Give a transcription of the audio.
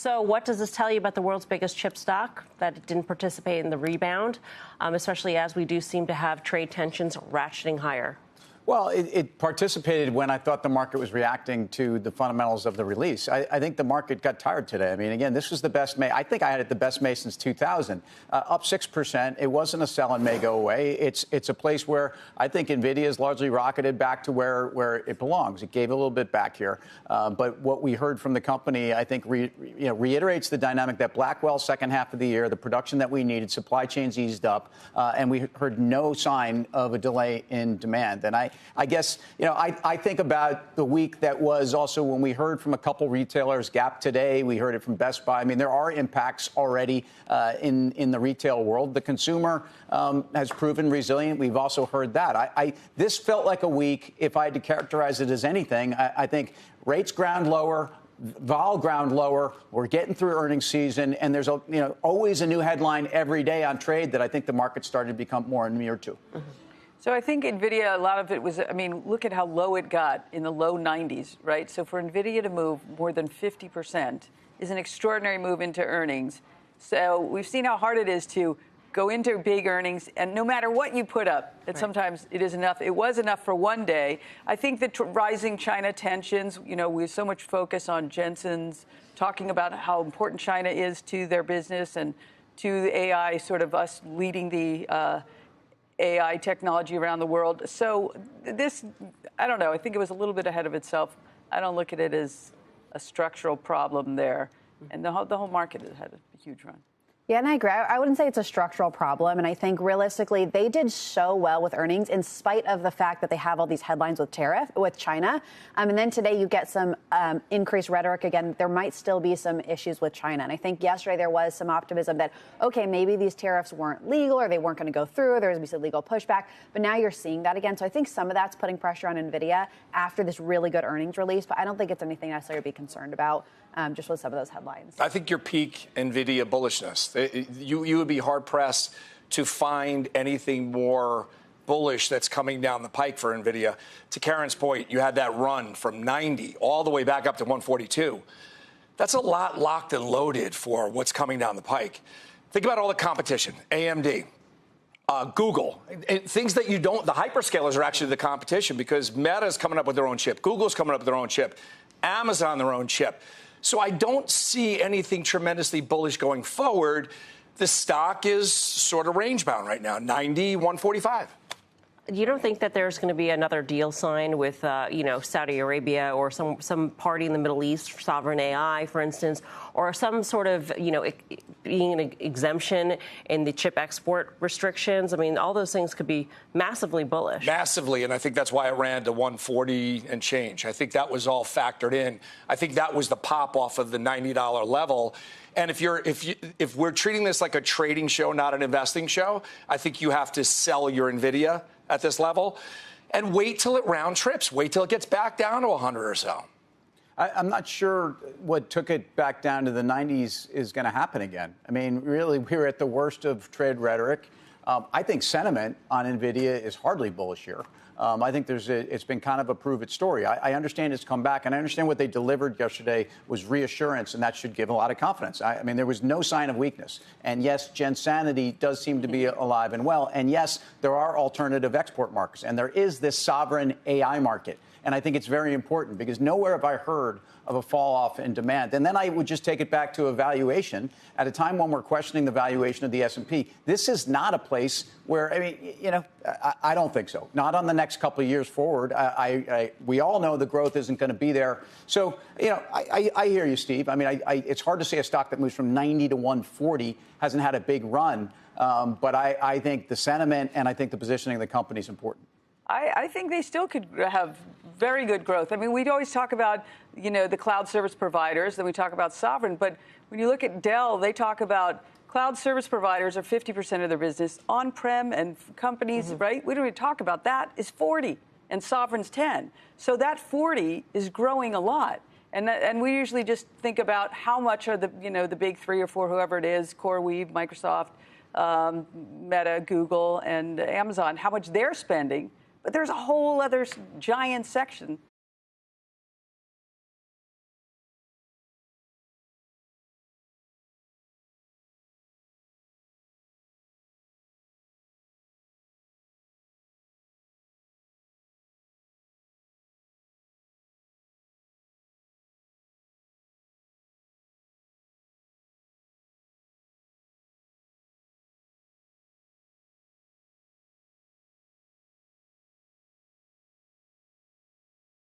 So what does this tell you about the world's biggest chip stock, that it didn't participate in the rebound, especially as we do seem to have trade tensions ratcheting higher? Well, it participated when I thought the market was reacting to the fundamentals of the release. I think the market got tired today. I mean, again, this was the best May. I think I had it the best May since 2000, up 6%. It wasn't a sell and may go away. It's a place where I think Nvidia is largely rocketed back to where it belongs. It gave a little bit back here. But what we heard from the company, I think, reiterates the dynamic that Blackwell second half of the year, the production that we needed, supply chains eased up, and we heard no sign of a delay in demand. And I guess, I think about the week that was also when we heard from a couple retailers, Gap today, we heard it from Best Buy. I mean, there are impacts already in the retail world. The consumer has proven resilient. We've also heard that. This felt like a week, if I had to characterize it as anything, I think rates ground lower, vol ground lower. We're getting through earnings season, and there's always a new headline every day on trade that I think the market started to become more inured to. Mm-hmm. So I think Nvidia, a lot of it was, look at how low it got in the low 90s, right? So for Nvidia to move more than 50% is an extraordinary move into earnings. So we've seen how hard it is to go into big earnings, and no matter what you put up, that sometimes it is enough. It was enough for one day. I think the rising China tensions, we have so much focus on Jensen's talking about how important China is to their business and to the AI, sort of us leading the AI technology around the world. So this, I don't know, I think it was a little bit ahead of itself. I don't look at it as a structural problem there. And the whole market has had a huge run. Yeah, and I agree. I wouldn't say it's a structural problem. And I think realistically, they did so well with earnings in spite of the fact that they have all these headlines with China. And then today you get some increased rhetoric again. There might still be some issues with China. And I think yesterday there was some optimism that, OK, maybe these tariffs weren't legal or they weren't going to go through. There was going to be some legal pushback. But now you're seeing that again. So I think some of that's putting pressure on Nvidia after this really good earnings release. But I don't think it's anything necessarily to be concerned about. Just with some of those headlines. I think your peak Nvidia bullishness. You would be hard pressed to find anything more bullish that's coming down the pike for Nvidia. To Karen's point, you had that run from 90 all the way back up to 142. That's a lot locked and loaded for what's coming down the pike. Think about all the competition. AMD. Google, things that you don't, the hyperscalers are actually the competition because Meta's coming up with their own chip. Google's coming up with their own chip. Amazon, their own chip. So I don't see anything tremendously bullish going forward. The stock is sort of range bound right now, 90, 145. You don't think that there's going to be another deal signed with, Saudi Arabia or some party in the Middle East, sovereign AI, for instance, or some sort of, being an exemption in the chip export restrictions? I mean, all those things could be massively bullish. Massively, and I think that's why it ran to 140 and change. I think that was all factored in. I think that was the pop off of the $90 level. And if we're treating this like a trading show, not an investing show, I think you have to sell your Nvidia at this level and wait till it round trips. Wait till it gets back down to 100 or so. I'm not sure what took it back down to the 90s is going to happen again. I mean, really, we're at the worst of trade rhetoric. I think sentiment on Nvidia is hardly bullish here. I think it's been kind of a prove-it story. I understand it's come back, and I understand what they delivered yesterday was reassurance, and that should give a lot of confidence. I mean, there was no sign of weakness. And yes, Gensanity does seem to be alive and well. And yes, there are alternative export markets, and there is this sovereign AI market. And I think it's very important because nowhere have I heard of a fall off in demand. And then I would just take it back to a valuation at a time when we're questioning the valuation of the S&P. This is not a place where, I don't think so. Not on the next couple of years forward. We all know the growth isn't going to be there. So, I hear you, Steve. I mean, it's hard to say a stock that moves from 90 to 140 hasn't had a big run. But I think the sentiment and I think the positioning of the company is important. I think they still could have very good growth. I mean, we'd always talk about, the cloud service providers, then we talk about sovereign. But when you look at Dell, they talk about cloud service providers are 50% of their business. On-prem and companies, right? We don't even talk about that, is 40, and sovereign's 10. So that 40 is growing a lot. And we usually just think about how much are the big 3 or 4, whoever it is, CoreWeave, Microsoft, Meta, Google, and Amazon, how much they're spending. But there's a whole other giant section